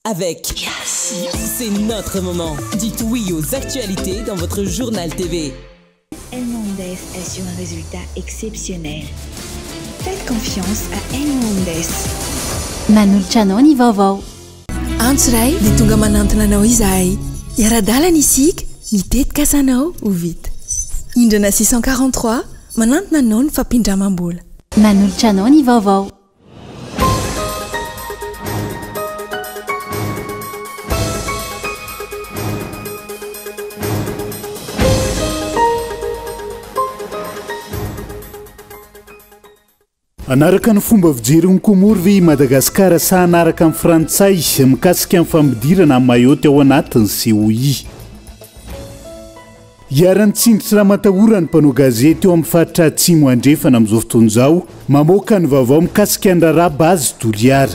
avec C'est notre moment. Dites oui aux actualités dans votre journal TV. El Mondes assure un résultat exceptionnel. Faites confiance à El Mondes. Manolotra anao ny vaovao. Antso ray dia tonga manantona anao izahay. Iara-dalana isika, mitetika asanao ho vita. Indrana 643 manantona anao ny fampindramam-bola. Manolotra anao ny vaovao. Anaraka ny fomba fijery ny Komory ve i Madagasikara sa anaraka amin'ny Frantsay mikasika amin'ny fampidirana amin'ny maillot ao anatin'ny COI. Iarany tsindritra raha-matahorany mpanao gazety eo amin'ny faritra atsimo andrefana amin'izao fotoana izao mamoaka ny vaovao mikasika ny raharaha Bazy Toliara.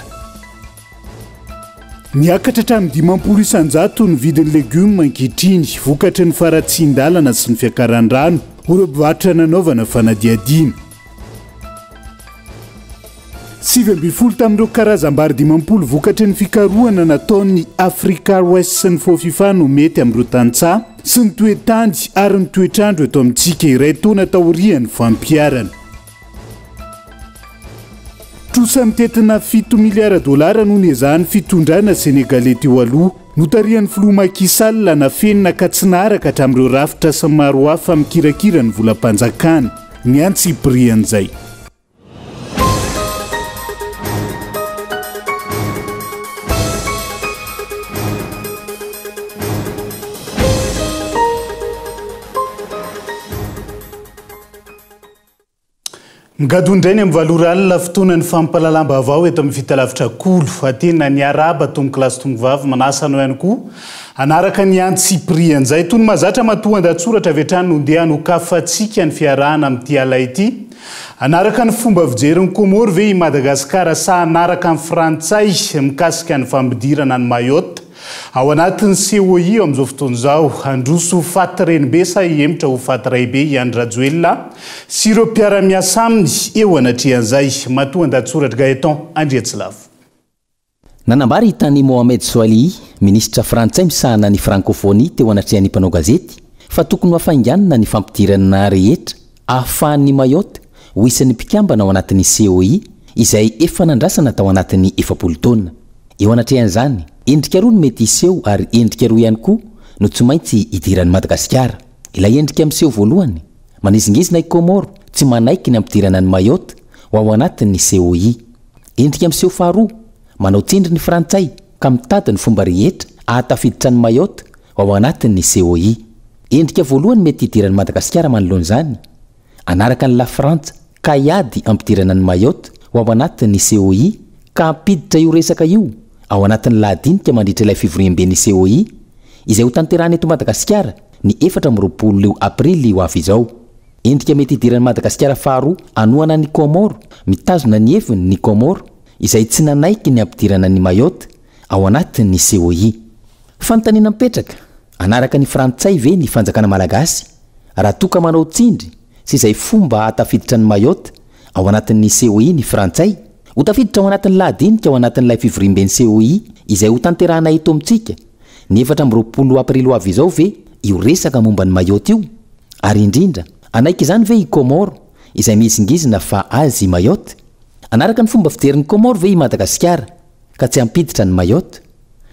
Niakatra hatramin'ny 500 isanjato ny vidin'ny legioma ankehitriny vokatry ny faratsin-dalana sy ny fiakaran-drano ho ireo mpivarotra nanaovana fanadiadiana. 7 tamin'ireo karazam-bary 500 vokatry ny fikarohana nataon'ny Africa West sy ny FOFIFA no mety amin'ireo tantsaha sy ny toetany ary ny toetrandro eto amintsika iray taona taorian'ny fampiarana. Trosa mitetina $7 miliara no niezahan'ny fitondrana Senegalais teo aloha notarian'ny filoha Macky Sall nafenina ka tsy naharaka hatramin'ireo rafitra sy maro hafa mikirakira ny volam-panjakana ny antsiprian'izay. Ngadondrainy amin'ny valoralina fotoana ny fampalalamba-baovao eto amin'ny fitalavitra kolo atena ny araba tomboky lasy tombovavy manasa anao ihany koa anaraka ny antsiprian'izay toy ny mahazatra matoa andatsoratra avy hatrany no ndeha hanokafatsika ny fiarahana amin'ity ala ity anaraka ny fomba fijery ny Komory ve i Madagasikara sa anaraka ny Frantsay mikasika ny fampidirana ny maillot ao anatin'ny COI amin'izao fotoana izao androso faty renibe sa hiemotra ho faty raibe i Andry Rajoelina sy ireo mpiara-miasa aminy eo anatrehan'izay matoa andatsoratra Gaëtan Andriatsilavo. Nanambary tany Mohamed Soali, ministra Frantsay misahana ny francophonie teo anatrehan'ny mpanao gazety fa tokony ho hafainganina ny fampidirana rehetra ahafahan'ny maillot ho isan'ny mpikambana ao anatin'ny COI izay efa nandrasana tao anatin'ny 70 taona. Eo anatrehan'izany endrika roa no mety iseho ary endrika roa ihany koa no tsy maintsy idiran'ny Madagasikara. Ilay endrika miseho voalohany manizingizina i Komoro tsy manaiky ny ampidirana ny maillot ho ao anatin'ny COI. Endrika miseho faharoa manao tsindry ny Frantsay ka mitady ny fomba rehetra ahatafiditra ny maillot ho ao anatin'ny COI. Endrika voalohany mety idiran'ny Madagasikara manoloan'izany anaraka ny La Frantsa ka iady ampidirana ny maillot ho ao anatin'ny COI ka ampiditra io resaka io ao anatin'ny lahadinika mandritra ilay fivoriam-ben'ny COI izay ho tanterahana eto Madagasikara ny 20 aprily ho avy izao. Endrika mety idiran'ny Madagasikara faharoa anohana ny Komoro mitazona ny heviny ny Komoro izay tsy nanaiky ny ampidirana ny maillot ao anatin'ny COI. Fanontaniana mipetraka anaraka ny Frantsay ve ny fanjakana malagasy raha toka manao tsindry sy izay fomba ahatafiditra ny maillot ao anatin'ny COI ny Frantsay ho tafiditra ao anatin'ny lahadinika ao anatin'ilay fivoriam-ben'ny COI izay ho tanterahana eto amintsika ny 20 aprily ho avy izao ve io resaka momba ny maillot io ary indrindra anaiky izany ve i Komoro izay mizingizina fa azy maillot. Anaraka ny fomba fiderin'ny Komoro ve i Madagasikara ka tsy ampiditra ny maillot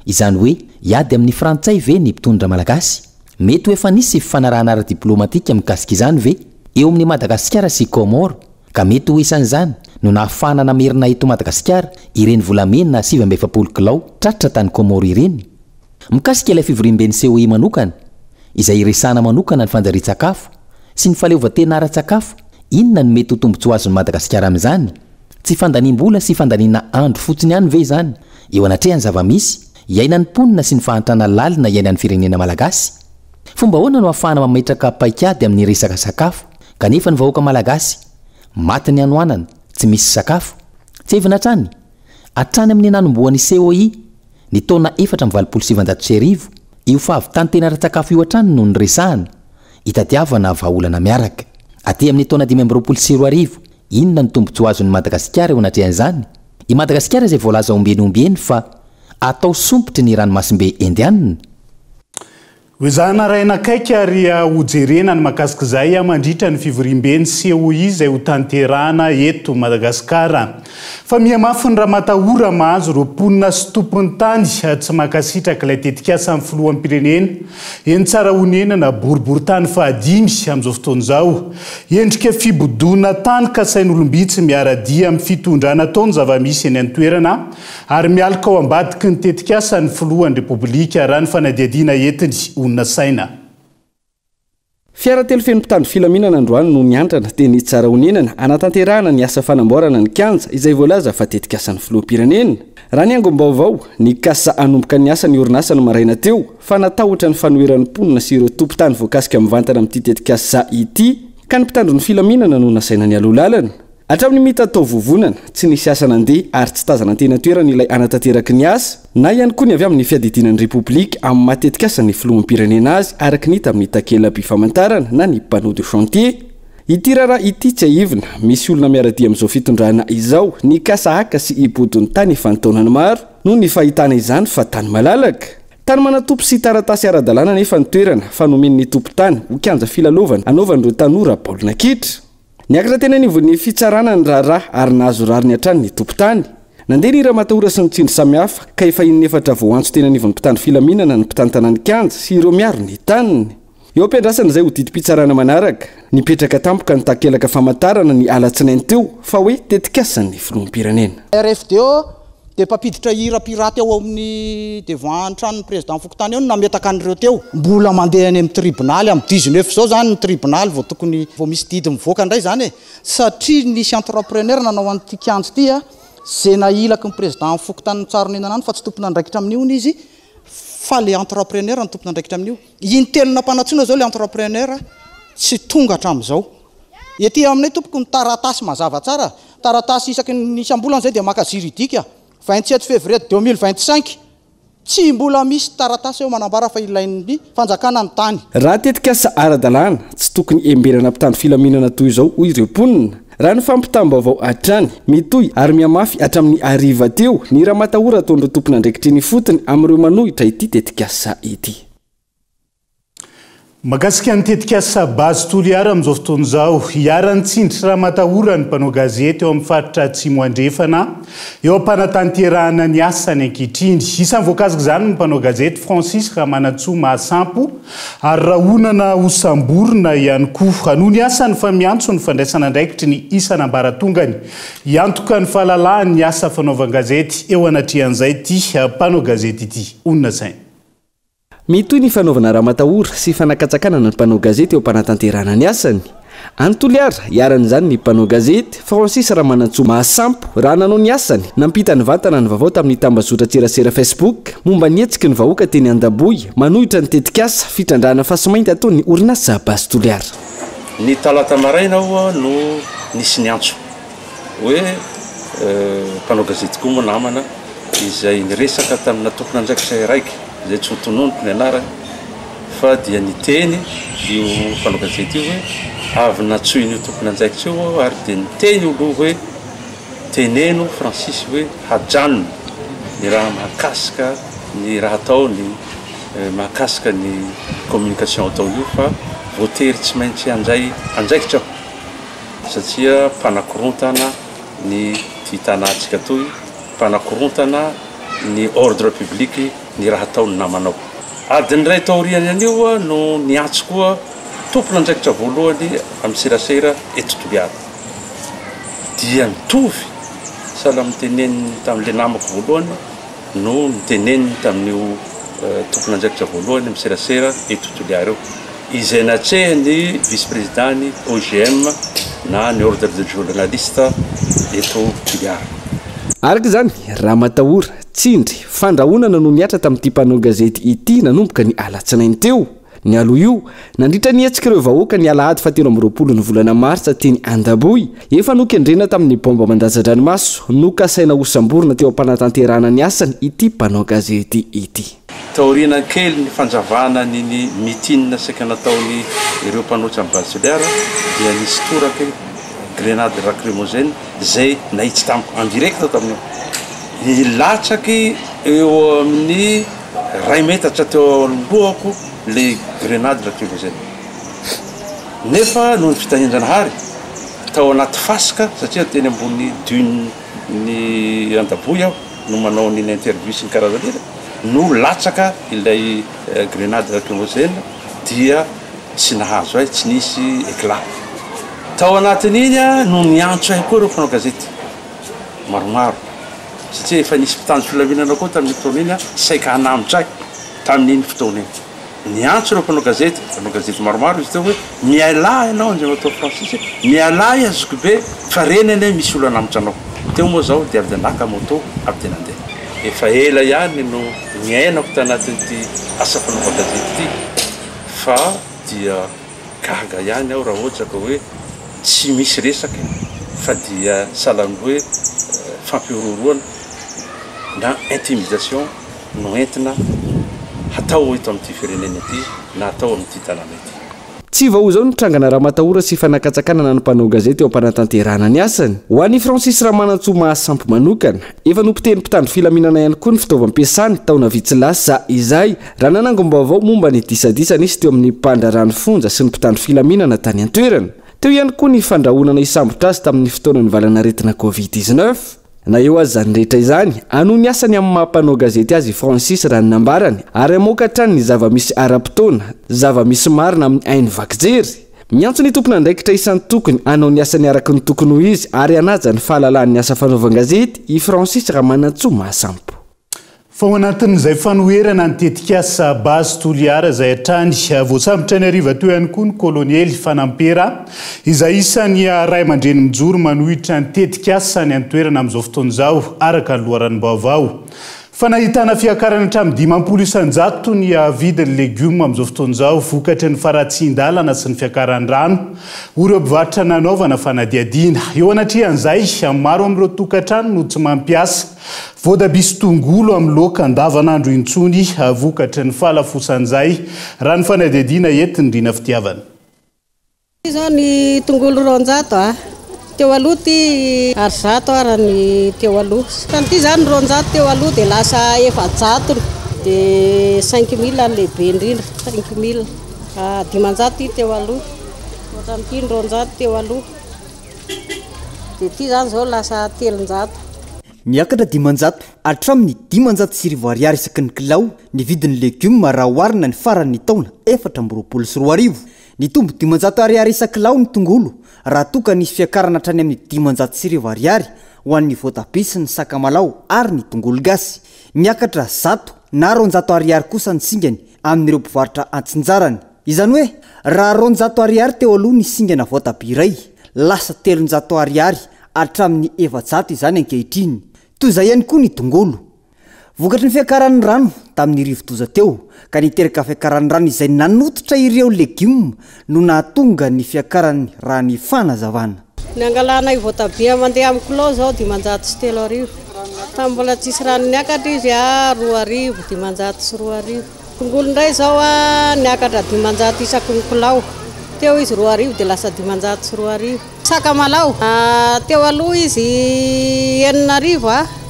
izany hoe iady amin'ny Frantsay ve ny mpitondra malagasy. Mety ho efa nisy fifanarahana ara-diplomatika mikasika izany ve eo amin'ny Madagasikara sy Komoro ka mety ho isan'izany no nahafahana namerina eto Madagasikara ireny volamena 770 kilao tratra tany Komoro ireny. Mikasika ilay fivoriam-ben'ny COI manokana izay iresana manokana ny fanjarian-tsakafo sy ny faleovan-tena ara-tsakafo inona no mety ho tombontsoa azon'ny Madagasikara amin'izany? Tsy fandaniam-bola sy fandaniana andro fotsiny ihany ve izany eo anatrehany zava-misy iainan'ny mponina sy ny fahantrana lalina iainan'ny firenena malagasy. Fomba ahoana no ahafahana mametraka paikady amin'ny resaka sakafo kanefa ny vahoaka malagasy maty ny anoanana tsy misy sakafo? Tsy evina hatrany hatrany amin'ny nanomboan'ny COI ny taona 427 io fahavitantena ara-tsakafo io hatrany no nyresahana itadiavana vahaolana miaraka. Aty amin'ny taona 2020 inona ny tombontsoa azon'ny Madagasikara eo anatrehan'izany? I Madagasikara izay voalaza ombeny fa atao sompotry ny ranomasimbe indianina Wizana raina kaiky ary ujerena ny makasika zay mandritra ny fivorimbeny COI zay ho tanterana eto Madagasikara. Fa mihamafy ny ramatahora mahazo roponina sy tompony tany tsy makasitraka ilay tetikasa amin'ny filohan'ny pirenena. Eny tsara honenana boriboritany fahadimy amin'izao fotoana izao. Endrika fibodona tany kasain'olombitsy miaradia amin'ny fitondrana taony zava-misy eny an-toerana ary mialaka ao ambadiky ny tetikasa ny filohan'ny repoblika raha ny fanadihadiana entiny saina. Fiara telo feno mpitandro filaminana androany no niandrana teny tsara honenana anatanterahana ny asa fanamboarana ny kianja izay voalaza fa tetikasan'ny filoham-pirenena. Raha ny angom-baovao ny kasa anomboka ny asa ny orinasa no maraina teo fa natahotra ny fanoheran'ny mponina sy ireo tompon-tany voakasika mivantana amin'ity tetikasa ity ka ny mpitandro ny filaminana no nasaina ny alolalana. Hatramin'ny mita tao vovonana tsy nisy asa nandeha ary tsy tazana tena toerana ilay anatanteraka ny asa na ihany koa ny avy amin'ny fiadidinan'ny repoblika amin'ny matetikasa ny filoham-pirenena azy araky ny hita amin'ny takela-by famantarana na ny panneau de chantier. Ity raharaha ity tsy aivina misy olona miaradia amin'izao fitondrana izao ny kasa haka sy ibodiny tany efa ntaonany maro no ny fahitana izany fa tany malalaka. Tany manatopo sy taratasy ara-dalàna nefa ny toerana fa nomen'ny tompo-tany ho kianja filalovana anaovan'ireo tanora baolina kitra. Niakatra tena nivon'ny fitsarana ny raharaha ary nahazo rary ny hatrany ny tompo-tany. Nandeha ny ramatahora sy ny tsindry samihafa ka efa inefatra voantso tena nivon'ny mpitandro filaminana ny mpitantana ny kianja sy ireo miaro ny taniny. Eo ampiandrasana izay ho didi-pitsarana manaraka nipetraka tampoka ny takelaka famantarana ny alatsinainy teo fa hoe tetikasan'ny filoham-pirenena. RFDO dia mpampiditra hira piraty ao amin'ny devant tranon'ny président Fokotany eo no nametaka an'ireo teo. Mbola mandeha any amin'ny tribunaly amin'ny 19 zao zany ny tribunaly vao tokony vao misy didy mivoaka indray zany e. Satria nisy entrepreneur nanao an'ity kianja ity a zay nailaky ny président Fokotany Tsaronena fa tsy tompona andraikitra amin'io izy fa le entrepreneur ny tompona andraikitra amin'io. Iny telona mpanatsona zao le entrepreneur tsy tonga hatramin'izao. Ety aminay tompoko ny taratasy mazava tsara. Taratasy isaky ny isam-bolana zay dia maka juridika 27 février 2025 tsy mbola misy taratasy eo manambara fa ilain'ny fanjakana ny tany. Raha tetikasa ara-dalàna tsy tokony emberana mpitandro filaminana toy izao hoy ireo mponina. Raha ny fampitam-baovao hatrany mitohy ary miamafy hatramin'ny ariva teo ny ramatahora ataon'ireo tompona andraikitry ny fotony amin'ireo manohitra ity tetikasa ity. Makasika ny tetikasa bazy toliara amin'izao fotoana izao hiaran'ny tsindry ramatahora ny mpanao gazety eo amin'ny faritra Atsimo andrefana eo am-panatanterahana ny asany ankehitriny. Isan'ny voakasika izany ny mpanao gazety Francis Ramanantsoa Mahasampo ary rahonana hosamborina ihany koa anoho ny asany fa miantso ny fandraisana andraikitry ny isan'ambaratongany hiantoka ny fahalalahany ny asa fanaovan-gazety eo anatrehan'izay ity mpanao gazety ity onona sainy. Mitohy ny fanaovana ramatahora sy fanakatsakana ny mpanao gazety eo am-panatanterahana ny asany. Antoliara iaran'izany ny mpanao gazety Francis Ramanantsoa Mahasampo raha nanao ny asany nampita ny vantana ny vaovao tamin'ny tambazotra tserasera Facebook momba ny hetsika ny vahoaka teny Andaboy manohitra ny tetikasa fitrandrana fasimainty ataon'ny orinasa bazy toliara. Ny talata maraina no nisy ny antso hoe mpanao gazety koa moa namana izay niresaka tamina tompona andraikitra raiky zay tsy hotononoko ny anarany fa dia niteny io mpanao gazety io hoe avy natsoiny io tompona andraikitra io ary dia niteny oloha hoe teneno Francis hoe hajanona ny raha mahakasika ny raha ataony mahakasika ny communication atao io fa voatery tsy maintsy andraikitra satria mpanakorontana ny fitanantsika toy mpanakorontana ny ordre public ny raha ataony namanao. Adiny ray taoriany anio no niantso koa tompona andraikitra voalohany amin'ny serasera eto Toliara. Dia mitovy sala miteneny tamin'ile namako voalohany no miteneny tamin'io tompona andraikitra voalohany amin'ny serasera eto Toliara eo. Izay natrehany vice-présidentny OGM na ny ordre de journaliste eto Toliara. Araka izany ramatahora tsindry fandrahonana no niatra tamin'ity mpanao gazety ity nanomboka ny alatsinainy teo. Ny aloha io nandritra ny hetsika ireo vahoaka ny alahady 17 ny volana martsa teny Andaboy efa nokendrena tamin'ny bomba mandaja-dranomaso no kasaina hosamborina teo am-panatanterahana ny asany ity mpanao gazety ity. Taoriana kely ny fanjavana ny mitinina saika nataony ireo mpanoatra amin'ny bazy toliara dia nisy toraka grenade lacrymogène zay nahitsy tamiko en direct tamin'io. Ilatsaky eo amin'ny ray metatra teo alohako le grenade lacrymogène nefa noho ny fitahian-janahary tao anaty fasika satria teny ambony dune ny andaboy aho no manao ny interview sy ny karazana no latsaka ilay grenade lacrymogène dia tsy nahazo ay tsy nisy éclat tao anatin'iny a no miantso ay koa reo mpanao gazety maromaro satria efa nisy mpitandro filaminana koa tamin'ny fotoana iny a saika hanamitra tamin'iny fotoana iny niantso reo mpanao gazety maromaro izy teo hoe miala ianao anzay atao Francis miala azoko be fa renany misy olo hanamitra anao teo moa zao dia avy naka moto avy tena andeha efa ela ihany no miainako tanatin'ity asa fanaova gazety ity fa dia gaga ihany aho raha ohatra ka hoe tsy misy resaka fa dia salany hoe fampiororoana na intimidation no entina hatao eto amin'ity firenena ity na hatao amin'ity tanàna ity tsy vao zao nitrangana raha matahora sy fanakatsakana na ny mpanao gazety eo am-panatanterahana ny asany ho an'ny Francis Ramanantsoa Mahasampy manokana efa nompiteny mpitandro filaminana ihany koa ny fitaovam-piasany taona vitsilasa izay raha nanangom-baovao momba ny disadisana izy teo amin'ny mpandrarano fonja sy ny mpitandro filaminana tany an-toerana teo ihany koa ny fandrahonana isambotra azy tamin'ny fotoana ny valanaretina Covid-19 na eo azy zany rehetra izany anoho ny asany amin'ny mampanao gazety azy Francis raha nambarany ary amokatrany ny zava-misy ara-potoana zava-misy marina amin'ny ainy vakijery miantso ny tompona andraikitra isan'ny tokony anao ny asany araky ny tokony ho izy ary anaja ny fahalalan'ny asa fanaovan-gazety i Francis Ramanantsoa Mahasampy fa ao anatin'izay fanoherana nitetika asa basy toliara izay hatrany voasambotra ny ariva teo ihany koa ny koloniely fanampera izay isan'ny ray aman-dreny mijoro manohitra nitetika asa ny antoerana amin'izao fotoana izao araka ny loharan'ny-baovao fa nahitana fiakarana hatramin'ny 500 isanjato ny vidin'ny legioma amin'izao fotoana izao vokatry ny faratsin-dalana sy ny fiakaran'ny rano ireo mpivarotra nanaovana fanadiadiana eo anatrihan'izay maro amin'ireo tokantrano no tsy mampiasa voatabia sy tongolo amin'ny laoka andavanandro intsony vokatry ny fahalafosan'izay raha ny fanadiadiana enti ndrina fitiavana izao ny tongolo 200 teo aloha ty arizato ara ny teo aloha san'ity zany 200 teo aloha dia lasa 400 dia 5000 lehibe indrindra 5000 500 ty teo aloha ohatran'ity 200 teo aloha dia ty zany zao lasa 300 miakatra 500 hatramin'ny 500 ariary isaky ny kilao ny vidin'ny legioma raha oharina ny faran'ny taona 424 ny tombo 500 ariary isan-kilao ny tongolo raha toka nisy fiakarana hatrany amin'ny 500 ariary ho an'ny voatabia sy ny sakamalao ary ny tongolo gasy miakatra 100 na 200 ariary kosa ny singany amin'ireo mpivarotra antsinjarany izany hoe raha 200 ariary teo aloha ny singana voatabia iray lasa 300 ariary hatramin'ny 400 izany ankehitriny toy izay ihany koa ny tongolo vokatry ny fiakaran'ny rano tamin'ny rivo-doza teo ka niteraka fiakaran'ny rano izay nanototra ireo legioma no nahatonga ny fiakaran'ny raha ny fanazavana ny angalana voatabia mandeha amin'ny kilao zao 500 sy 3 tamin'ny mbola tsisy rano niakatra izy 2 500 sy 2 tongolo indray zao niakatra 500 isaky ny kilao teo izy 2 dia lasa 500 sy 2 sakamalao teo aloha izy 9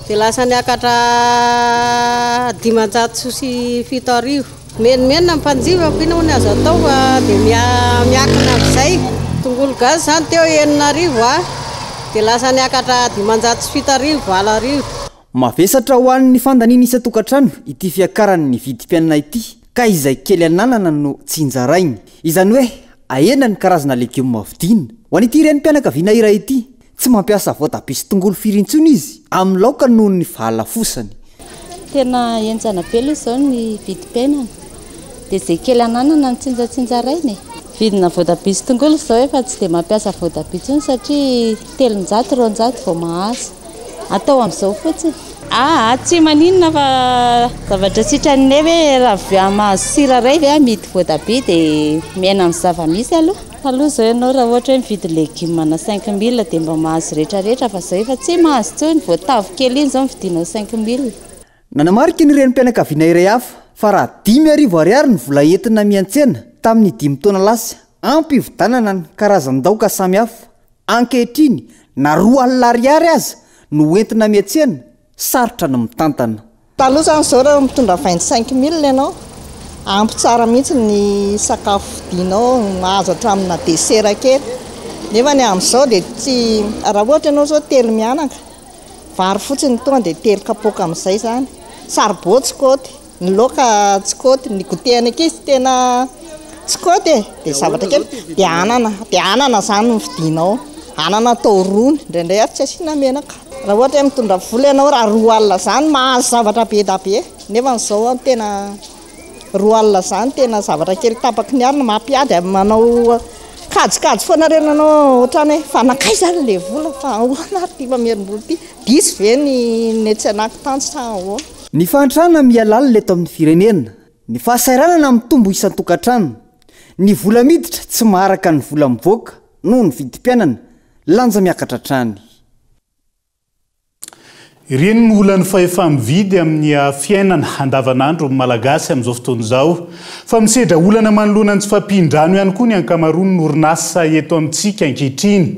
dia lasa niakatra 500 sy 7 menimena mpanjivako ina hony azo atao dia miakina amin'izay tongolo gasy zany teo 9 dia lasa niakatra 500 sy 7 9 mavesatra ho an'ny fandaniana isa-tokantrano ity fiakaran'ny vidim-pianana ity ka izay kely ananana no tsy injarainy izany hoe ahena ny karazana legioma vidiana ho an'ity renim-pianakaviana iray ity tsy mampiasa voatabia sy tongolo firintsony izy amin'ny laoka noho ny fahalafosany tena enjana be aloha izao ny vidim-piainana dia izay kely ananana ny tsinjatsinjarainy vidina voatabia sy tongolo izao efa tsy dia mampiasa voatabia intsony satria 300 200 vao mahazo atao amin'izao fotsiny tsy maninona fa zavatra sitrany hoe raha mahazo sira ray ve midy voatabia dia miaina amin'ny zava-misy aloha izao ianao raha ohatra hoe mividy legioma na 5000 dia mba mahazo rehetrarehetra fa izao efa tsy mahazo tsony voatavo kely iny izao mividina 5000 nanamarika ny renim-pianakaviana iray hafa fa raha 5,000 ariary ny vola entina miantsena tamin'ny 5 taona lasa ampividanana ny karazan-daoka samihafa ankehitriny na 2 alina ariary aza no entina miantsena sarotra ny mitantana taloha zany zao raha mitondra 25 000 ianao ampy tsara mihitsy ny sakafo dinao mahazo hatramina desera kely nefa ny amin'izao dia tsy raha ohatra ianao zao telo mianaka vary fotsiny tonga dia telo kapoka amin'izay zany saribô tsy kôty ny laoka tsy kôty ny goûté anak'izy tena tsy kôty dia zavatra kely dia anana zany no vidinao anana atao rony indraindray ary tsy asiana menaka raha ohatra hoe mitondra vola ianao raha 2 alina zany mahazo zavatra be da be nefa n'izao tena 2 alina zany tena zavatra kely tapaky ny arina mampiady manao kajikajy foana renanao ohatrany hoe fanakay zany le vola fa ahoana ty mamerim-bola ty disy ve ny tsy anaky tany sa ahoana ny fahantrana mialala leto amin'ny firenena ny fahasairanana mitombo isan-tokantrano ny vola miditra tsy maharaka ny vola mivoaka noho ny vidim-piainana lanja miakatra trany ireny ny olany fa efa mividy amin'ny fiainana andavanandro malagasy amin'izao fotoana izao fa misedra olana manoloana ny tsy fampindrano ihany koa ny ankamaroany ny orinasa eto amintsika ankehitriny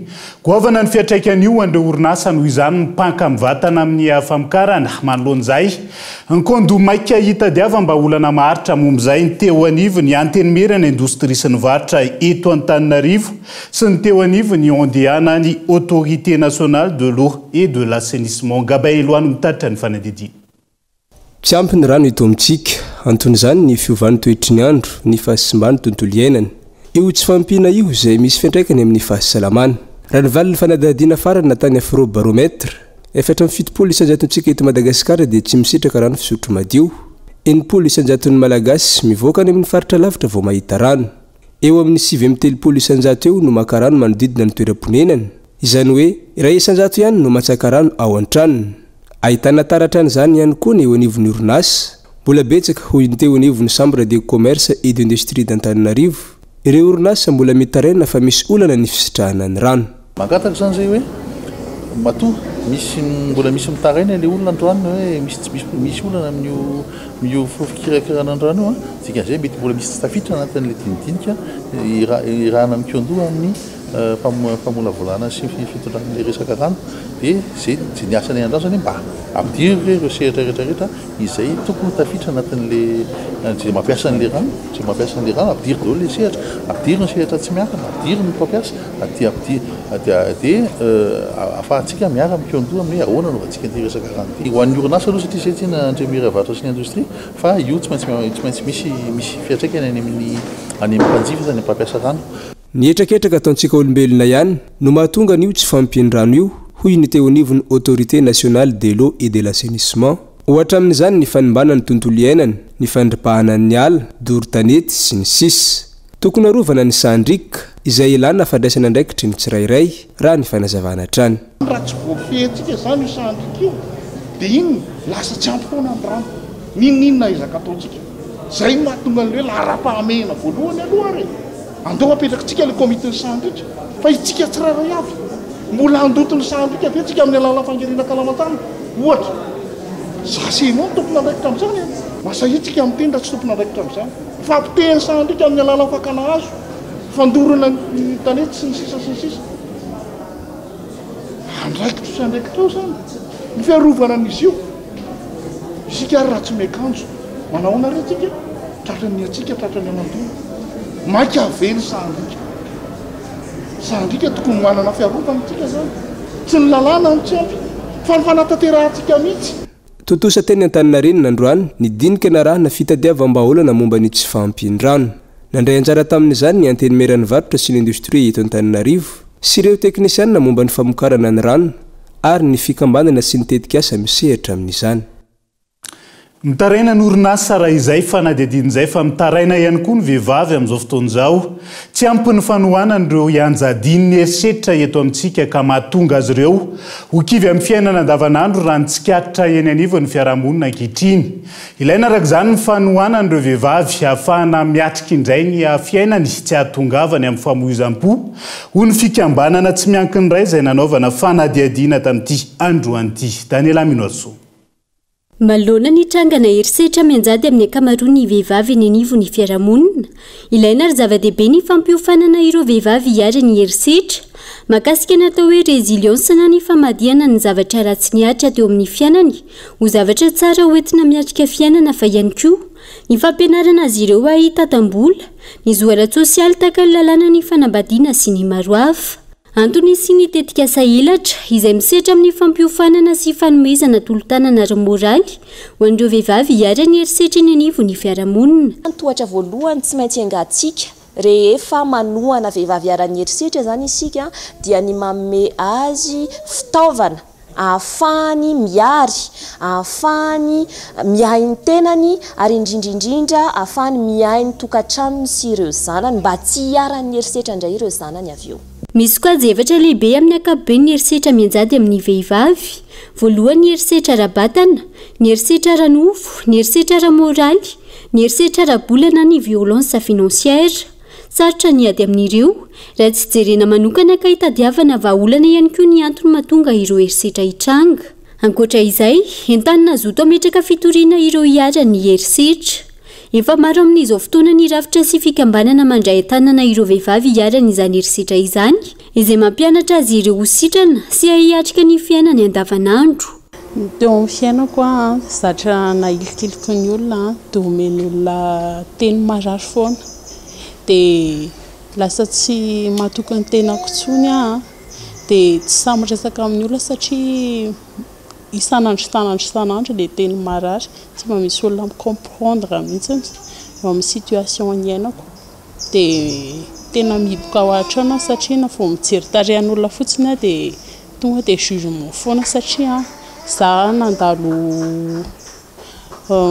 goavana ny fiatraikan'io an'ireo orinasa noho izany mipanka mivatana amin'ny famokarana manoloan'izay nkondo maika hitadiava mba olana maharitra momb'izay ny teo anivo ny antenimerana indostria sy ny varitra eto Antananarivo sy ny teo anivo ny ondeana ny autorité nationale de l'eau et de l'assainissement gabay loano mitaritra ny fanadidina tsy ampy ny rano eto amintsika antony izany ny fiovan'ny toetry ny andro ny fahasimbany tontolo iainana io tsy fampina io izay misy fiantraikany amin'ny fahasalamana raha nivaly ny fanadihadiana farany natany afrobarometra 7.7 isanjatontsika eto Madagasikara dia tsy misitraka rano fisotro madio 1 isanjaton'ny malagasy mivoaka any amin'ny faritra lavitra vao mahita rano eo amin'ny 7.3 isanjato eo no maka rano manodidina ny toeram-ponenana izany hoe iray isanjato ihany no matsaka rano ao an-tranony ahitana taratra an'izany ihany koa ny eo anivon'ny orinasa mbola betsaka hoy ny teo anivon'ny chambre de commerce et d'industrie d'Antananarivo ireo orinasa mbola mitaraina fa misy olana ny fisitrahana ny rano mangataka zany zay hoe matoa mbola misy mitaraina le olona androany hoe misy olana amin'io fikirakirana andrano io dikan'izay mety mbola misy tafiditra anatin'le dinidinika irahana mikiondoha amin'ny famola volana sy fitondrany resaka rano dia zay ny asany andrano zany mba ampidiry ireo sehatra rehetrarehetra izay tokony tafiditra anatin'le zay mampiasa an'le rano ampidiry daholo le sehatra ampidiry ny sehatra tsy miakana ampidiry ny mpampiasa dia afahantsika miara mikiondoha amin'ny ahoana novantsika ny resaka rano ty ho an'ny orinasa aloha satria zay tiana andremira varatra sy ny indostria fa io tsy maintsy misy fiatraikany any amin'ny mpanjifa zany mpampiasa rano ny etraketraka ataontsika olombelona ihany no mahatonga an'io tsy fampian-drano io hoy ny teo anivon'ny autorité nationale de l'eau et de l'assainissement ohatra amin'izany ny fanimbana ny tontolo iainana ny fandripahana ny ala dorotanety sy ny sisa tokony arovana ny sandrika izay ilana fandraisana ndraikitry ny tsirairay raha ny fanazavana trany raha tsy voafehintsika zany io sandrika io dia iny lasa tsy ampy foana ny rano ninona izaka ataontsika zay mahatonga an'ireo lahara-pahamehana voalohany aloha re andao apetrakantsika le comité ny sandrika fa itsika tsirairay avy mbola andotony sandrika ve tsika amin'ny alala fangerina kalamatana ohatra zasenao ny tompona andraikitra amin'izany masahitsika mitendra tsy tompona andraikitra amin'izany fampitehany sandrika amin'ny alala fakana azo fandorana ny tanety sy ny sisa sy ny sisa andraikitra sy andraikitra ao zany ny fiarovana an'izy io isika ary raha tsy mekanjo manaona re tsika tratrany atsika tratrany amandona maika aveny sandrika tokony manana fiarovana tsika zany tsy ny lalàna ny tsy ampy fa ny fanatanterahitsika mihitsy totosa teny Antaninarenina androany ny dinika na raha na fitadiavam-baolana momba ny tsy fahampian-drano nandray anjara tamin'izany ny antenimeran'ny varotra sy ny indostria eto Antananarivo sy ireo teknisianina momba ny famokarana ny rano ary ny fikambanana sy ny tetika asa misehatra amin'izany mitaraina ny orinasa raha izay fanadihadian'izay fa mitaraina ihany koa ny vehivavy amin'izao fotoana izao tsy ampy ny fanohanan'ireo ianjadiny erisetra eto amintsika ka mahatonga azy ireo ho kivy amin'ny fiainana andavanandro raha ny tsikatitra eny anivo ny fiarahamonina ankehitriny ilaina araka izany ny fanohanan'ireo vehivavy ahafahana miatrika indray ny fiainany tsy ahatongavany amin'ny famoizam-po ho ny fikambanana tsy miankin'iray izay nanaovana fanadihadiana tamin'ity androanyity Daniela Minoaso Malona ny trangana herisetra mianjady amin'ny ankamaroany ny vehivavy ny anivo ny fiarahamonina. Ilaina ary zava-dehibe ny fampiofanana ireo vehivavy hiara ny herisetra. Makasika ny atao hoe résilience na ny famadihana ny zavatra ratsy niatra teo amin'ny fiainany, ho zavatra tsara hoentina miatrika fiainana fa ihany koa ny fampianarana azy ireo ahita tambola, ny zoarat sosialy taka ny lalàna ny fanambadiana sy ny maro hafa. Antony sy ny tetika sahelatra izay misehatra amin'ny fampiofanana sy fanomezana tolotanana ary moraly ho an'ireo vehivavy hiara ny herisetra ny anivo ny fiarahamonina. Tohatra voalohany tsy maintsy engatsika rehefa manohana vehivavy hiara-ny herisetra zany isika dia ny manome azy fitaovana ahafahany miary, ahafahany miahy ny tenany ary indrindrindrindra ahafahany miahy ny tokantranony sy ireo zanany mba tsy hiara-ny herisetra indray ireo zanany avy eo. Misy koa zavatra lehibe amin'ny ankapobeny ny herisetra mianjady amin'ny vehivavy. Voalohany ny herisetra ara-batana, ny herisetra ara-nofo, ny herisetra ara-moraly, ny herisetra ara-bolana ny violence financière. Sarotra ny ady amin'ireo, raha tsy jerena manokana ka hitadiavana vahaolana ihany koa ny antony mahatonga ireo herisetra hitranga. Ankoatra izay, entanina zoto ametraka fitoriana ireo hiara ny herisetra. Efa maro amin'izao fotoana ny rafitra sy fikambanana mandray tanana ireo vehivavy hiara n'izany herisetra izany, izay mampianatra azy ireo ho sitrana sy hiatrika ny fiainany andavanandro. Teo amin'ny fiainako zatra nahilikiliky ny olona dia omeny olona teny marary foana. Dia lasa tsy mahatoky ny tenako tsony dia tsy samiresaka amin'ny olona satria isanandro dia teny marary, tsy mba misy olona comprendre mihitsy eo amin'ny situation iainako. Dia tena mihiboka ao atrana satria na vao mijery tarehan'olona fotsiny dia tonga dia jugement foana satria za nandalo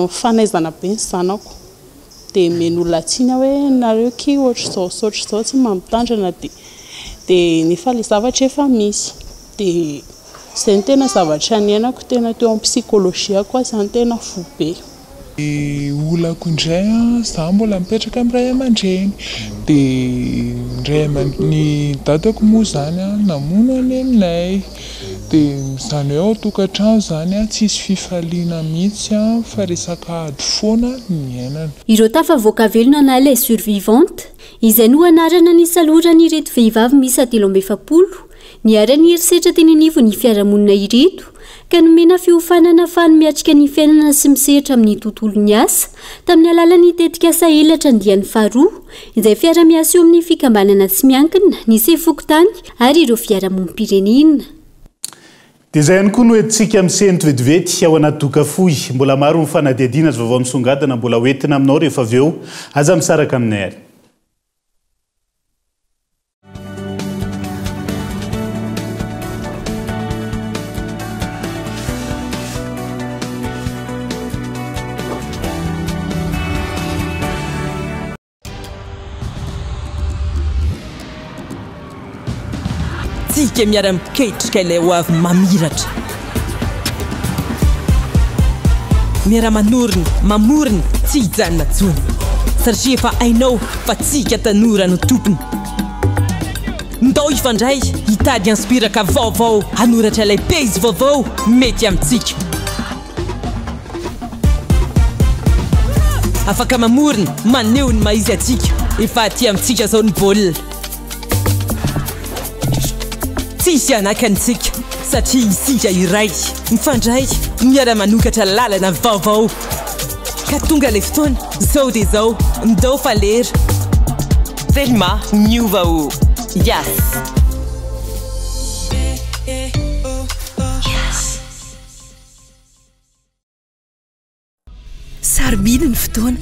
fanaizana be ny zanako. Dia men'olona tsinya hoe nareo ki ohatr'izao tsy mamitandrina dia nefa ilay zavatra efa misy. Dia izay ny tena zavatra niainako tena teo amin'ny psychologie koa izany tena fo be. Olako indray za mbola mipetraka amin'ny ray aman-dreny dia ny dadako moa zany namono any aminay. Dia izany hoe ao tokantrano zany tsisy fifaliana mihitsy fa resaka ady foana ny iainana. Ireo tafavoaka-velona na les survivantes izay no anarana ny salorany ireto vehivavy miisa 700 niara ny herisetra teny anivo ny fiarahamonina ireto ka nomena fiofanana ahafahany miatrika ny fiainana sy misehatra amin'ny tontolony asa tamin'ny alalan'ny tetika sahelatra andiany faharoa izay fiara-miasa eo amin'ny fikambanana tsy miankina ny sefokotany ary ireo fiarahamonim-pirenena. Dia izay ihany koa no entintsika amin'sento vetivety ao anaty doka fohy. Mbola maro ny fanadihadiana azy vaovao misongadina mbola hoentina aminao rehefa avy eo aza misaraka aminay ary. Tsika miara-miketrika ilay ho avy mamiratra. Miara-manorina, mamorina, tsy hijanona tsony. Satria efa hainao fa tsika tanora no tompony. Ndao ifandray hitady inspiraka vaovao, hanoratra ilay pejy vaovao mety amintsika. Afaka mamorina, maneho ny maizy atsika, efa aty amintsika zao ny baolina. Tsisy anakantsika satria isika iray mifandray miara-manokatra lalana vaovao ka tonga ilay fotoana zao dia zao ndao falera Thelma miova ho Yes. Sarobidy ny fotoana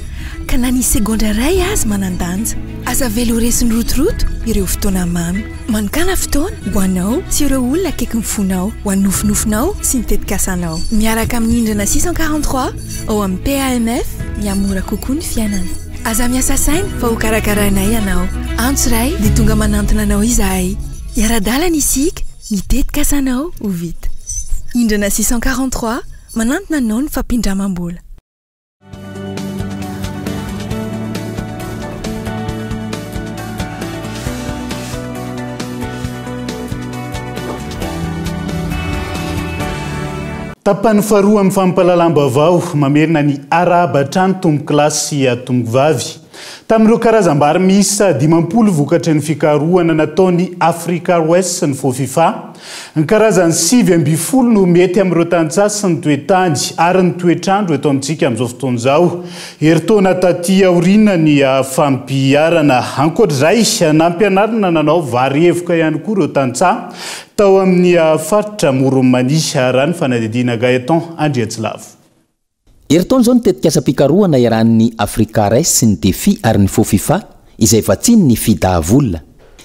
ka na ny segondra ray azy manandanja. Aza velo resiny rotoroto ireo fotoana mamy. Manokana fotoana ho anao sy ireo olona akaiky ny fonao, ho an'ny nofinofinao sy ny tetikasanao. Miaraka amin'ny hindrana 643 ao amin'ny PAMF miamora kokoa ny fiainana. Aza miasa saina fa ho karakaranay ianao. Antso iray dia tonga manantona anao izahay. Iara-dalana isika mitetikasanao ho vita. Hindrana 643 manantona anao ny fampindramam-bola. tapany faharoa amin'ny fampalalam-baovao mamerina ny araba hatrany tombo-kilasy atomgovavy tamin'ireo karazam-bary miisa 50 vokatry ny fikarohana nataony Africa West ny FIFA ny karazany 7 no mety amin'ireo tantsaha sy ny toetany ary ny toetrandro eto amintsika amin'izao fotoana izao heritaona taty aoriana ny fampiarana ankoatr'izay nampianarana nanao vary evoka ihany koa ireo tantsaha tao amin'ny faritra Moromani raha ny fanadidina Gaetan Andriatsilavo. Heritaona zao nitetika asa-pikarohana iarahan'ny Africa West sy ny défi ary ny FIFA izay vatsiny ny fidavolona.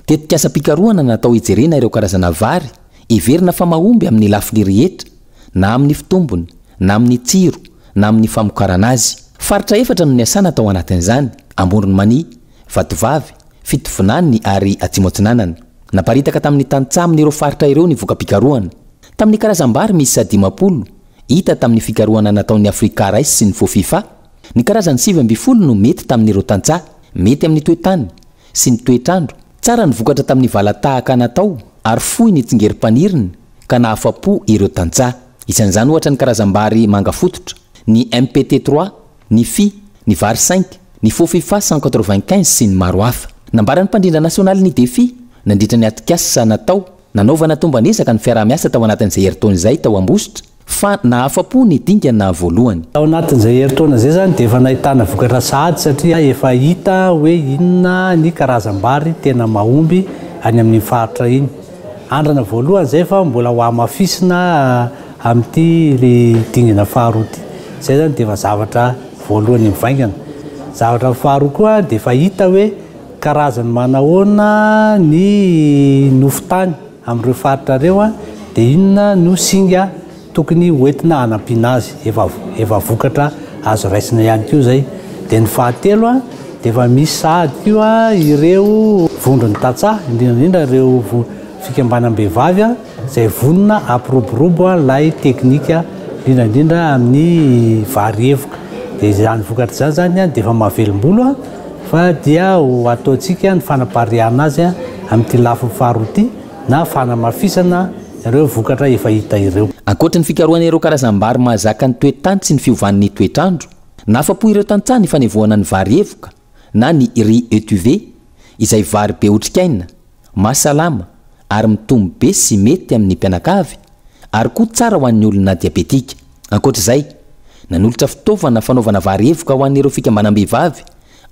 Tetika asa-pikarohana natao hijerena ireo karazana vary iverina fa mahomby amin'ny lafiny rehetra na amin'ny fitombony na amin'ny tsiro na amin'ny famokarana azy. Faritra efatra no niasana tao anatin'izany: Amboronmani, Vatovavy, Fitovinany ary Atsimo-Atsinanana. Naparitaka tamin'ny tantsaha amin'ireo faritra ireo ny voka-pikarohana. Tamin'ny karazam-bary misy 50 hita tamin'ny fikarohana nataon'ny Africa West sy ny FIFA. Ny karazany 7 no mety tamin'ireo tantsaha, mety amin'ny toetany sy ny toetrandro. Tsara ny vokatra tamin'ny valatahaka natao ary fohy ny tsingerim-paniriny ka nahafapo ireo tantsaha. Isan'izany ohatra ny karazam-bary manga fototra, ny MPT3, ny FI, ny vary 5, ny FIFA 195 sy ny maro hafa. Nambaran'ny mpandrindra nasionaly ny défi nandritra ny atikasa natao nanaovana tombanesaka ny fiarah-miasa tao anatin'izay heritaona izay tao Ambositra fa nahafapo ny dingana voalohany. Tao anatin'izay heritaona izay zany dia efa nahitana vokatra sahady satria efa hita hoe inona ny karazam-bary tena mahomby any amin'ny faritra iny. Andrana voalohany izay fa mbola ho amafisina amin'ity le dingana faharoa ity. Izay zany dia efa zavatra voalohany mivaingana. Zavatra faharoa koa dia efa hita hoe karazany manahoana ny nofotany amin'ireo faritra ireo dia inona no singa tokony hoentina hanampiana azy, efa vokatra azo raisina ihany koa zay. Dia ny fahatelo dia efa misy sahady koa ireo vondrony tantsaha, indrindra ireo fikambanam-behivavy izay vonona ampiroborobo ilay teknika indrindra amin'ny vary evoka. Dia izany vokatra izany zany dia efa mahavelom-bolo fa dia ho ataontsika ny fanapariana azy amin'ity lafiny faharoa ity na fanamafisana ireo vokatra efa hita ireo. Ankoatra ny fikarohana ireo karazam-bary mahazaka ny toetany sy ny fiovan'ny toetrandro, nafapo ireo tantsaha ny fanevoana ny vary evoka na ny riz étuvé izay vary be otrikaina, mahasalama ary mitombo be sy mety amin'ny mpianakavy ary koa tsara ho an'ny olona diabetika. Ankoatr'izay, nanolotra fitaovana fanaovana vary evoka ho an'ireo fikambanam-behivavy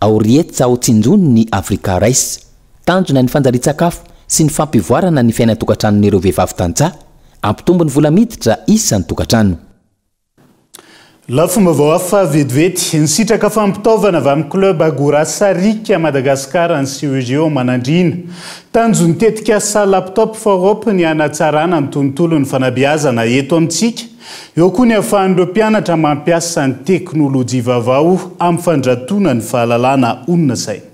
aorietsa ao tsinjony ny Africa West. Tanjona ny fanjarian-tsakafo sy ny fampivoarana ny fiaina tokantranon'ireo vehivavy tantsaha, ampitombo ny vola miditra isan'ny tokantrano. Lafomba vao hafa vetivety ny sitraka fampitaovana avy amin'ny club Agora Sarika Madagasikara ny CEGO manandrina. Tanjony tetika sa laptop for Europe ny hanatsarana ny tontolo ny fanabeazana eto amintsika. Eo koa ny ahafahan'ireo mpianatra mampiasa ny teknôlôjia vaovao amin'ny fandratona ny fahalalana onona saina.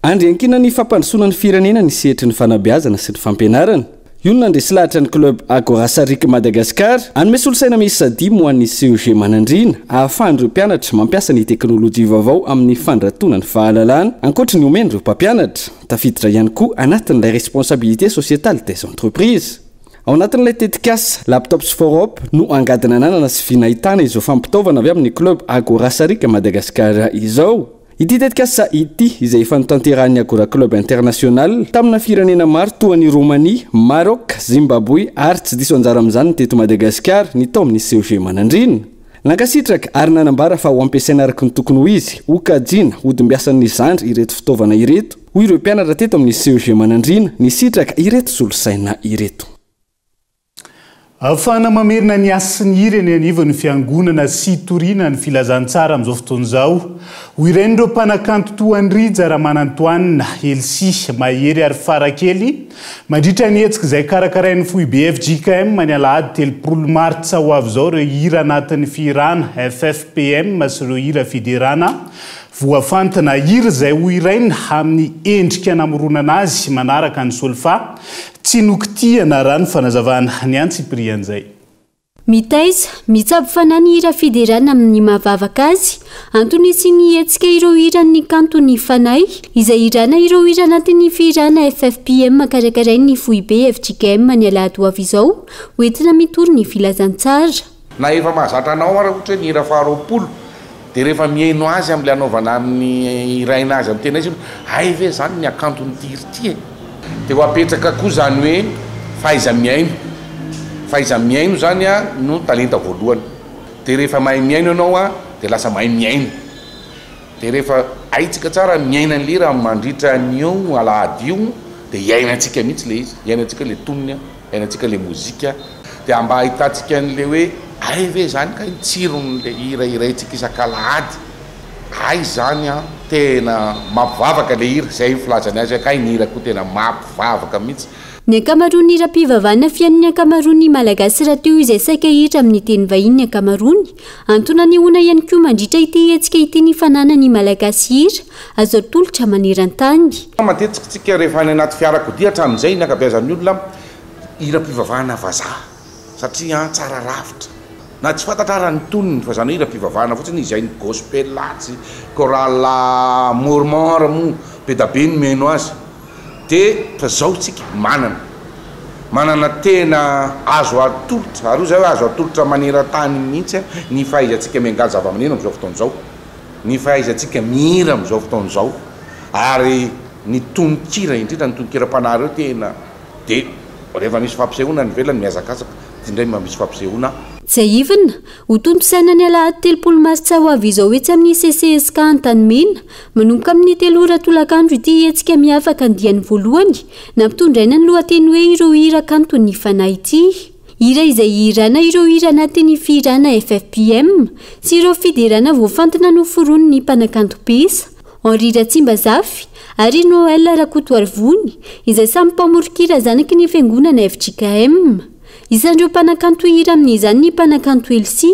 Andriankina ny fampandrosoana ny firenena ny sehatry ny fanabeazana sy ny fampianarana. Io no nandresy lahatra ny club Agora Sarika Madagasikara hanome solosaina misy 10 ho an'ny CEG manandrina ahafahan'ireo mpianatra mampiasa ny teknôlôjia vaovao amin'ny fandratona ny fahalalana ankoatra ny omena ireo mpampianatra. Tafiditra ihany koa anatin'ilay responsabilité sociétale des entreprises. Ao anatin'ilay tetikasa laptops for Europe no angadina ananana sy vinahitana izao fampitaovana avy amin'ny club Agora Sarika Madagasikara izao. Ity tetikasa ity izay efa notanterahan'ny Agora Club International tamina firenena maro toa ny Roumanie, Maroc, Zimbabwe ary tsy diso anjara amin'izany teto Madagasikara ny tao amin'ny CEG manandrina. Nankasitraka ary nanambara fa ho ampiasaina araka ny tokony ho izy, ho kajiana, hodim-biasan'ny zandry ireto fitaovana ireto. Hoy ireo mpianatra teto amin'ny CEG manandrina ny sitraka ireto solosaina ireto. Ahafahana mamerina ny asa ny ireny anivon'ny fiangonana sy toriana ny filazantsara amin'izao fotoana izao. Hoy ireny ireo mpanakanto Toandrija Ramanantoanina Elsi Mahery ary Farakely mandritra ny hetsika izay karakarain'ny fohy BFJKM ny alahady 3 Martsa ho avy izao ireo hira anatin'ny firana FFPM sy ireo hira fiderana. Voafantina hira izay ho iraina amin'ny endrika namoronana azy manaraka ny solfa tsy nokitiana raha ny fanazavana ny Antsiprian'izay. mitaiza mitsabo fanahy ny hira fiderana amin'ny mahavavaka azy antony sy ny hetsika ireo hira ny kanto ny fanahy izay irana ireo hira anatin'ny firana FFPM karakaray ny foibe FJKM ny alahady ho avy izao hoentina mitory ny filazantsara na efa mahazatra anao ara ohatra hoe ny hira faharoapolo dia rehefa miaino azy amin'ilay anaovana amin'ny iraina azy amin'ny tena izy ay ve zany ny akantony tirity dia ho apetraka koa zany hoe faiza miaino zany a no talenta voalohany dia rehefa mahay miaino ianao a dia lasa mahay miaino dia rehefa aitsika tsara miaina ny lira mandritra an'io alahady io dia iainantsika mihitsy le izy iainantsika le tonony iainantsika le mozika dia mba ahitantsika n'le hoe ay ve zany ka tsiron'le hira iraintsika isan-kalahady ay zany a tena mampivavaka le hira zay filazany azy akay ny hira koa tena mampivavaka mihitsy ny ankamaroany hira-pivavahana fiain'ny ankamaroany malagasy raha teo izay saika hitra amin'ny teny vahiny ankamaroany antona ny ona ihany koa mandritra ity hetsika ity ny fananany malagasy hira azo atolotra maneran-tany matetika tsika rehefa any anaty fiarakodia hatramin'izay ny ankabeazan'ny olona hira-pivavahana vazaha satria tsara ravitra na tsy fantatrara ny tonony fa zany hira-pivavahana fotsiny izay ny gospel latsy choral mormor mo be da be ny meno azy dia fa zao tsika manana tena azo atolotra ary zay hoe azo atolotra maneran-tany mihitsy ny fahaizantsika miangaly zava-maneno amin'izao fotoana izao ny fahaizantsika mihira amin'izao fotoana izao ary ny tononkira indrindra ny tononkira-panahy reo tena dia rehefa misy fampisehoana ny velany miazakazaka indray mba misy fampisehoana zay ivana ho tomposaina ny alahady 30 martsa ho avy izao etsy amin'ny CCSK Antanimena manomboka amin'ny 3 ora tolakandro ity hetsika miafaka andiany voalohany nampitondraina ny lohateny hoe ireo hira kanto ny fanahy ity hira izay hirana ireo hira anatin'ny firana FFPM sy ireo fiderana voafantina no forony ny mpanakanto pisa Henri Ratsimbazafy ary Noël Rakotoarivony izay samy mpamorokira zanaky ny fiangonana FJKM izandreo mpanakanto hira amin'izany ny mpanakanto Elsi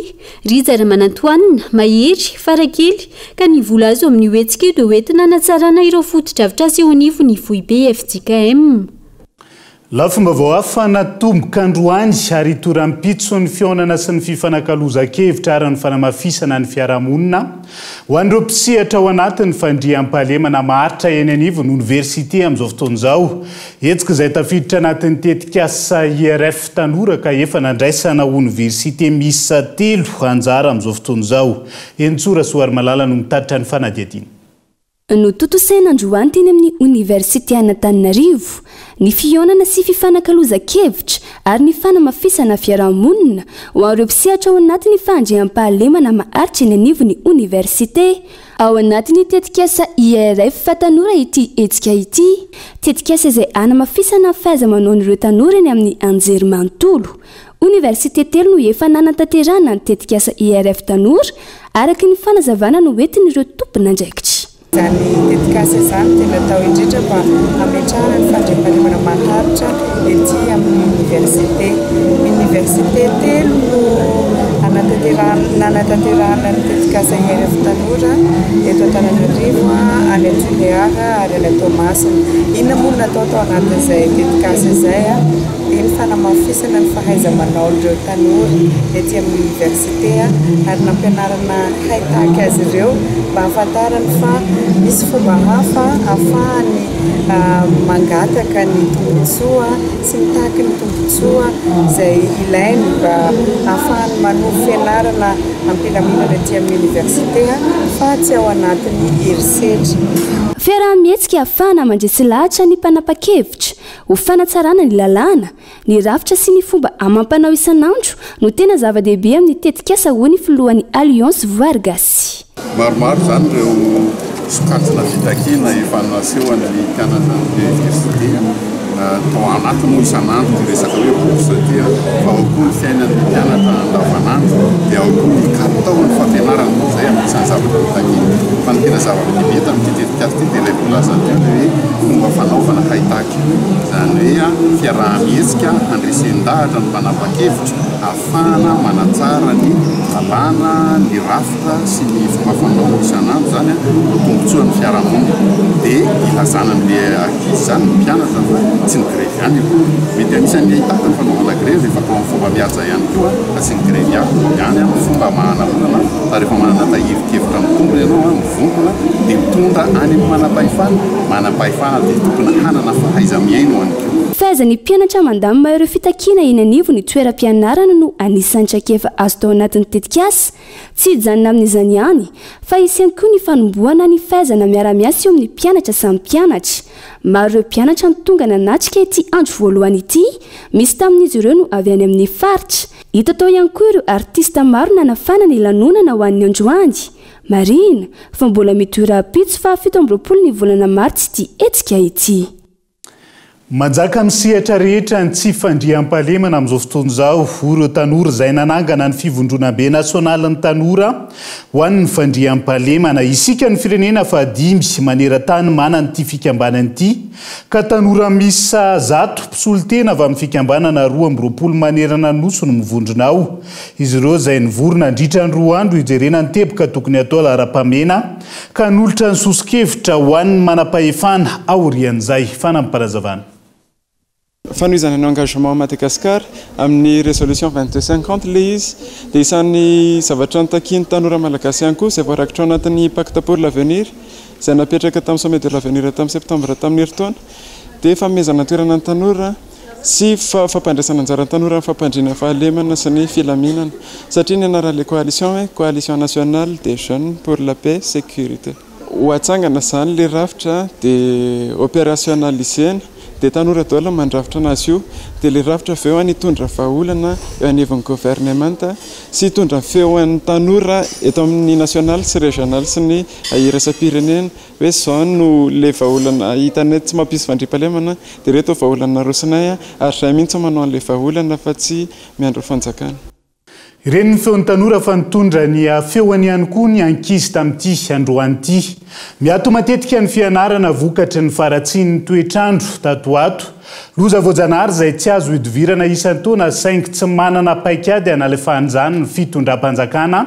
Rizara Manantoanina Mahery Farakely ka ny vola azo amin'ny hoetsika dia hoentina natsarana ireo foto-dravitra sy onivo ny foibe FJKM lafomba vao afana tomboka androany ary torampitso ny fionana sy ny fifanakaloza-kevitra ary ny fanamafisana ny fiarahamonina ho an'ireo mpisihatra ao anatin'ny fandriam-pahalemana maharitra eny anivo ny oniversité amin'izao fotoan'izao hetsika izay tafiditra anatin'ny tetikasa IRF tanora ka efa nandraisana oniversité miisa 3 anjara amin'izao fotoan'izao Entsora Soary Malala no mitatitra ny fanadihadiana no totosaina androany teny amin'ny oniversité Antananarivo ny fionana sy fifanakaloza-kevitra ary ny fanamafisana fiarahamonina ho an'ireo mpisihatra ao anatin'ny fandriam-pahalemana maharitra eny anivo ny oniversité ao anatin'ny tetikasa IRF tanora ity hetsika ity tetikasa izay anamafisana fahaiza-manaon'ireo tanora eny amin'ny anjerimanontolo oniversité 3 no efa nanantanterahana ny tetikasa IRF tanora araka ny fanazavana no entin'ireo tompon'andraikitra zany tetikasa izany tena atao indrindra mba hametrahana ny fandriam-pahalemana maharitra ety amin'ny université 3 no nanatanterahana ny tetikasa IRF tanora eto Antananarivo any Anjoliara ary any Tomasina inona moa natao tao anatin'izay tetikasa izay dia ny fanamafisana ny fahaiza-manaon'ireo tanora ety amin'ny université ary nampianarana haitaky azy ireo mba hafantarany fa misy fomba hafa ahafahany mangataka ny tombotsoa sy mitaky ny tombotsoa izay ilainy mba ahafahany manovo fianarana ampilaminana ety amin'ny université fa tsy ao anatin'ny herisetra fiaraha-mihetsika ahafahana mandresy lahatra ny mpanapa-kevitra ho fanatsarana ny lalàna ny rafitra sy ny fomba amam-panao isan'andro no tena zava-dehibe amin'ny tetikasa hoy ny filohan'ny Alliance Voargasy maromaro zany ireo sokajina fitakina efa nasehoany mpianatra ny université tao anaty moa isan'andro dia resaka hoe bourse dia ao koa ny fiainan'ny mpianatra andavanandro dia ao koa ny kalitao ny fampianarana moa zay amisan'ny zavatra mitakina fa ny tena zavatra-dehibe tamin'ity tetikasa ity dia ilay volaza teo hoe fomba fanaovana haitaky zany hoe fiaraha-mihetsika handresen-dahatra ny mpanapa-kevitra ahafahana manatsara ny lalàna ny rafitra sy ny fomba fanao isan'andro zany ho tombotsoa ny fiarahamonina dia ilazana n'le ankizy zany ny mpianatra tsy ny grevy ihany io mety anisan'ny ahitana fanaovana grevy efa atao amin'ny fomba mihaja ihany koa fa tsy ny grevy ihany a fomba mahana olana fa rehefa manana tahivokevitra mitombo ianao a mivonkona dia mitondra any amin'ny manam-pahefana manam-pahefana dia tokony hanana fahaiza miaino ihany koa. Fahaizan'ny mpianatra mandamina ireo fitakiana eny anivo ny toeram-pianarana no anisan'ny traikefa azo tao anatin'ny tetikasa tsy hijanona amin'izany ihany fa isy ihany koa ny fanomboana ny fahaizana miara-miasa eo amin'ny mpianatra samy mpianatra. Maro ireo mpianatra ny tonga nanatrika ity andro voalohany ity, misy tamin'izy ireo no avy any amin'ny faritra. Hita tao ihany koa ireo artista maro nanafana ny lanonana ho an'ny androany. Marina fa mbola midora pitso fa 17 ny volana martsy ity etsika ity. Manjaka misehatra rehetra ny tsy fandriam-pahalemana amin'izao fotoana izao ireo tanora izay nanangana ny fivondrona-be nasionalin'ny tanora ho an'ny fandriam-pahalemana. Isika ny firenena fa 5 maneran-tany manana ity fikambanana ity ka tanora misa 100 mpisolotena avy amin'ny fikambanana 20 manerana noso no mivondrona ao. Izy ireo izay nivorona andritra ny 2 andro hijerena ny teboka tokony atao lara-pamena ka nolotra ny sosikevitra ho an'ny manam-pahefana aorian'izay fanampiparazavana. Fanoizana ny engagement Madagasikara amin'ny résolution 2250 le izy dia isan'ny zavatra nitakiany tanora malagasy ihany koa izay voarakitra ao anatin'ny pacte pour l'avenir izay napetraka tamin'ny sommet de l'avenir tamin'ny septembre tamin'ny herintaona dia fanomezana toerana ny tanora sy fampandraisana anjara ny tanora amin'ny fampandriana fahalemana sy ny filaminana satria ny anaran'ilay coalition nationale des jeunes pour la paix sécurité ho atsangana izany le rafitra dia opérationnalisena dia tanora daholo mandrafitra anazy io dia le rafitra feo any hitondra vahaolana eo anivon'ny gouvernementa sy hitondra feo an'ny tanora eto amin'ny national sy régional sy ny iraisam-pirenena hoe zao no le vahaolana hitanay tsy mampisy fandriam-pahalemana dia reto vahaolana rosinay ary izay mihitsy manao an'ilay vahaolana fa tsy miandro fanjakana. Ireny ny feon'ny tanora fa nitondra ny feoany ihany koa ny ankizy tamin'ity androany ity. Miato matetika ny fianarana vokatry ny faratsian'ny toetrandro tatoato. Loza voajanahary izay tsy azo hidivirana isan-taona saingy tsy manana paikady hanalefahan'izany ny fitondram-panjakana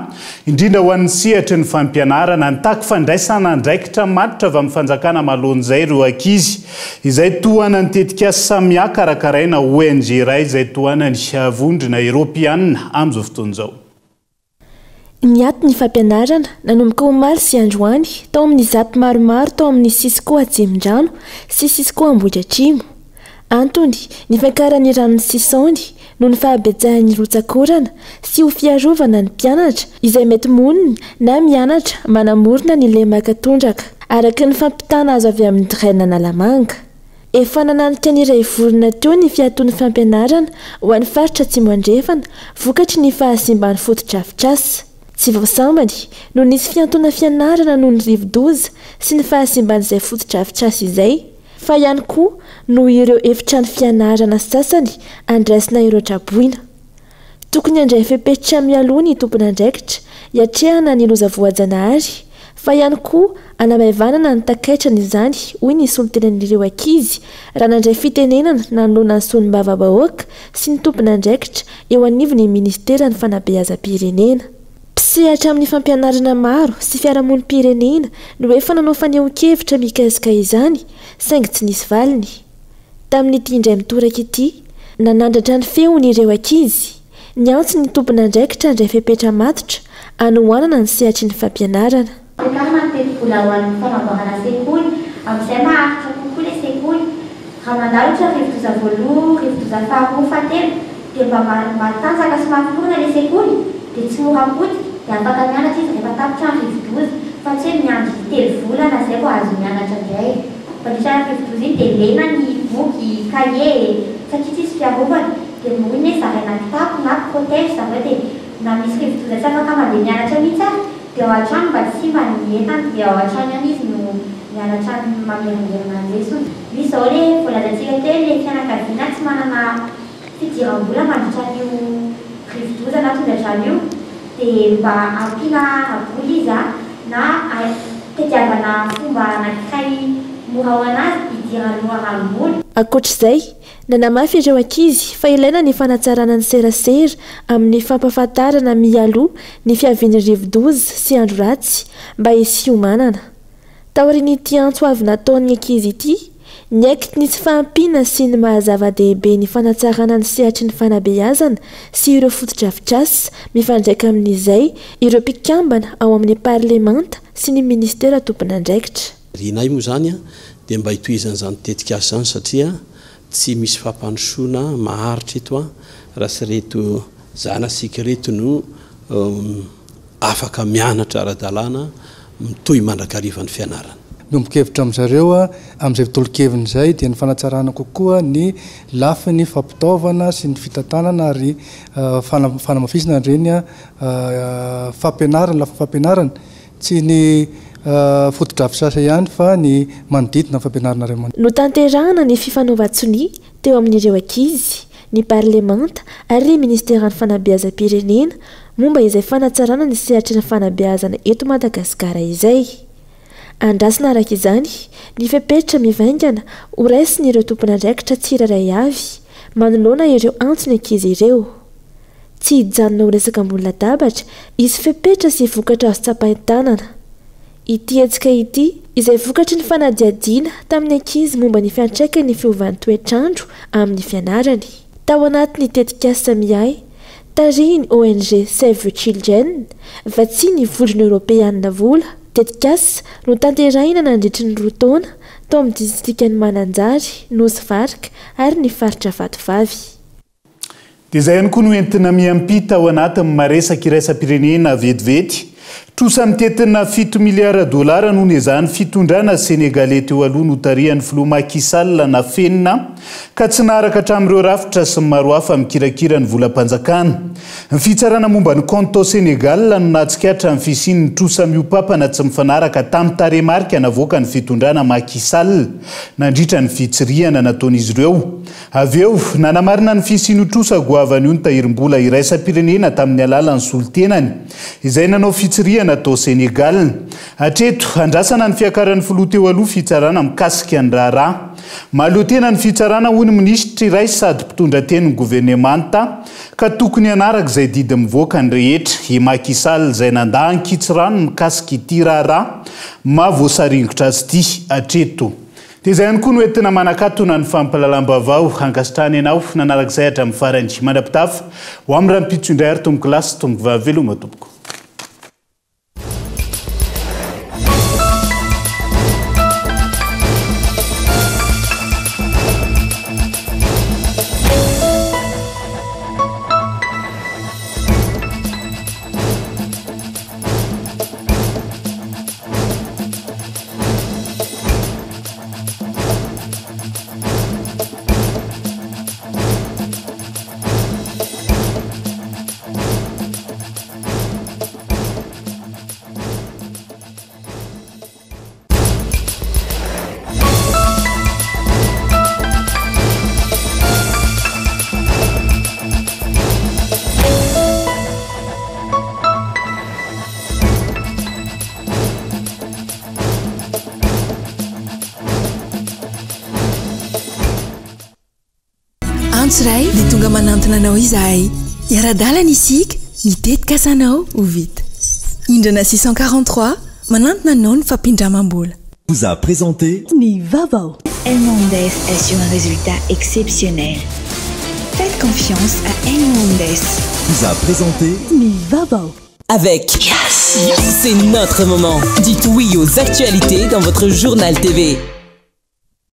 indrindra ho an'ny sehatry ny fampianarana ny taky fandraisana andraikitra matotra avy amin'ny fanjakana malohan'izay ireo ankizy izay tohana ny tetikasa samiha karakaraina ONG iray izay tohana ny vondrona Eropeanina amin'izao fotoana izao. Niato ny fampianarana nanomboka omaly sy androany tao amin'ny zato maromaro tao amin'ny Sisiko Atsimondrano sy Sisiko Ambohidratrimo. Antony ny fankaran'ny ranon'ny Sisondy no ny fahabetsahan'ny rotsakorana sy ho fiarovana ny mpianatra izay mety monina na mianatra manamorona ny lemaka-tondraka araka ny fampitana azo avy amin'ny draina Analamanga. Efa nananika ny iray vorona teo ny fiaton'ny fampianarana ho an'ny faritra Atsimo andrefana vokatry ny fahasimban'ny foto-drafitrasa. Tsy voasambany no nisy fiantona fianarana noho ny rivo-doza sy ny fahasimban'izay foto-drafitrasa izay. Fa ihany koa no ireo efitrano fianarana sasany andraisina ireo traboina. Tokony andray fepetra mialoha ny tompon'andraikitra hiatrehana ny loza voajanahary fa ihany koa anamaivanana ny takaitrana izany hoy ny solotenan'ireo ankizy raha nandray fitenenana nanoloana ny solombavam-bahoaka sy ny tompon'andraikitra eo anivon'ny ministera ny fanabeazam-pirenena. Mpisehatra amin'ny fampianarana maro sy fiarahamonim-pirenena no efa nanao fanehoan-kevitra mikasika izany saingy tsy nisy valiny. Tamin'ity indray mitoraka ity nanandratra ny feon'ireo ankizy. Niantso ny tompon'andraikitra andray fepetra matotra anohanana ny sehatry ny fampianarana. Vola ho an'ny fanamboarana sekoly amin'izay maharitra kokoa ilay sekoly. Raha mandalotra rivo-doza voaloha, rivo-doza faharoa, fahatelo dia mba matanjaka sy mahaforona ilay sekoly dia tsy mora potika dia afaka mianatra izy rehefa tapitra ny rivo-doza fa tsy hoe miandry 3 volana izay vao azo mianatra indray. Fa ny rivo-doza iny dia lena ny boky, kahie satria tsisy fiarovana dia moiny hoe zaraina kitapo na protège zavao dia na misy rivo-doza tsy afaka mandeha mianatra mihitsy ary dia ao an-trano mba tsy mba ny entana dia ao an-trano ihany izy no mianatra mamerangerana ny lesona. Misy izao ilay voalazantsika teo ilay fianakaviana tsy manana fidiram-bola mandritra an'io rivo-doza na tondradrano io dia mba ampiana raboly izy na tediavana fomba anankiray mora ho anazy hidirany loharanoboly. Ankoatr'izay, nanamafy ireo ankizy fa ilaina ny fanatsarana ny serasera amin'ny fampahafantarana mialoha ny fiavian'ny rivo-doza sy andro ratsy mba hisy homanana. Taorian'ity antso avy nataon'ny ankizy ity ny aiky nisy fahampiana sy ny mahazava-dehibe ny fanatsarana ny sehatry ny fanabeazana sy ireo fotodrafitrasy mifandraika amin'izay ireo mpikambana ao amin'ny parlemanta sy ny ministera tompon'andraikitra. Rinay moa zany dia mba hitohizan'izany tetika azy zany satria tsy misy fampanosoana maharitra eto raha sy reto zanasika reto no afaka mianatra ara-dalàna mitohy mandrakarivan'ny fianarana. Nombonkevitra amin'zareo amin'izay tolokeviny izay dia ny fanatsarana kokoa ny lafiny fampitaovana sy ny fitantanana ary fanamafisana ireny fampianarana lafiny fampianarana tsy ny fotodrafisasa ihany fa ny manodidina fampianarana ray no tanterahana ny fifanaovan-tsoni teo amin'ireo ankizy ny parlemanta ary ny ministeran'ny fanabeazam-pirenena momba izay fanatsarana ny sehatry ny fanabeazana eto Madagasikara izay. Andrasina araka izany ny fepetra mivaingana horaisiny ireo tompon'andraikitra tsirairay avy manoloana ireo antsony ankizy ireo. Tsy hijanona ho resaka ambony latabatra izy fepetra sy vokatra azo tsapahin-tanana. Ity hetsika ity izay vokatry ny fanadiadiana tamin'ny ankizy momba ny fiantraikany fiovan'ny toetrandro amin'ny fianarany. Tao anatin'ny tetikasa samihay tarihiny ONG Save the Children vatsiny vondrona Europeanina vola tetikasa no tanterahina nandritry ny 2 taona tao amin'ny distriktany Mananjary, Nosy Varika ary ny faritra Vatovavy. Dia izay ihany koa no entina miampita ao anatin'ny maresaka iraisam-pirenena vetivety. Trosa mitetina 7 miliara dolara noho izany fitondrana Senegalais teo aloha no tarihan'ny filoha Macky Sall na fenina ka tsy naharaka hatramin'ireo rafitra sy maro hafa mikirakira ny volam-panjakana. Ny fitsarana momba ny compte Senegal no natsikatra ny fisian'ny trosa miopapana tsy mifanaraka tamin'ny taremarika navoaka ny fitondrana Macky Sall nandritra ny fitsirihana nataon'izy ireo. Avy eo nanamarina ny fisian'io trosa goavany io ny tahirim-bola iraisam-pirenena tamin'ny alalan'ny solitenany izay nanao fitsirihana atao Senegal. Hatreto andrasana ny fiakaran'ny filoha teo aloha fitsarana mikasika ny raharaha. Mahaleo tena ny fitsarana hoy ny ministra iray sady mpitondra tenin'ny gouvernemanta ka tokony hanaraka izay didy mivoaka ny rehetra. I Macky Sall izay nandaha ankitsy rano mikasika ity raharaha mahavoasaringotra azy ity hatreto. Dia izay ihany koa no entina manakatona ny fampalalam-baovao ankasitrahany ianao nanarak'izay hatramin'ny farany. Mandrapitafa ho amin'ny rahampitso indray ary tomboky lasy tomboky vahaveloma tompoko. Ray dia tonga manantona anao izahay iara-dalana isika mitetika asanao ho vita. Indrana 643 manantona anao ny fampindramam-bola. Vous a présenté Ni Vavao. Elmondes est sur un résultat exceptionnel. Faites confiance à Elmondes. Vous a présenté Ni Vavao. Avec Yes, c'est notre moment. Dites oui aux actualités dans votre journal TV.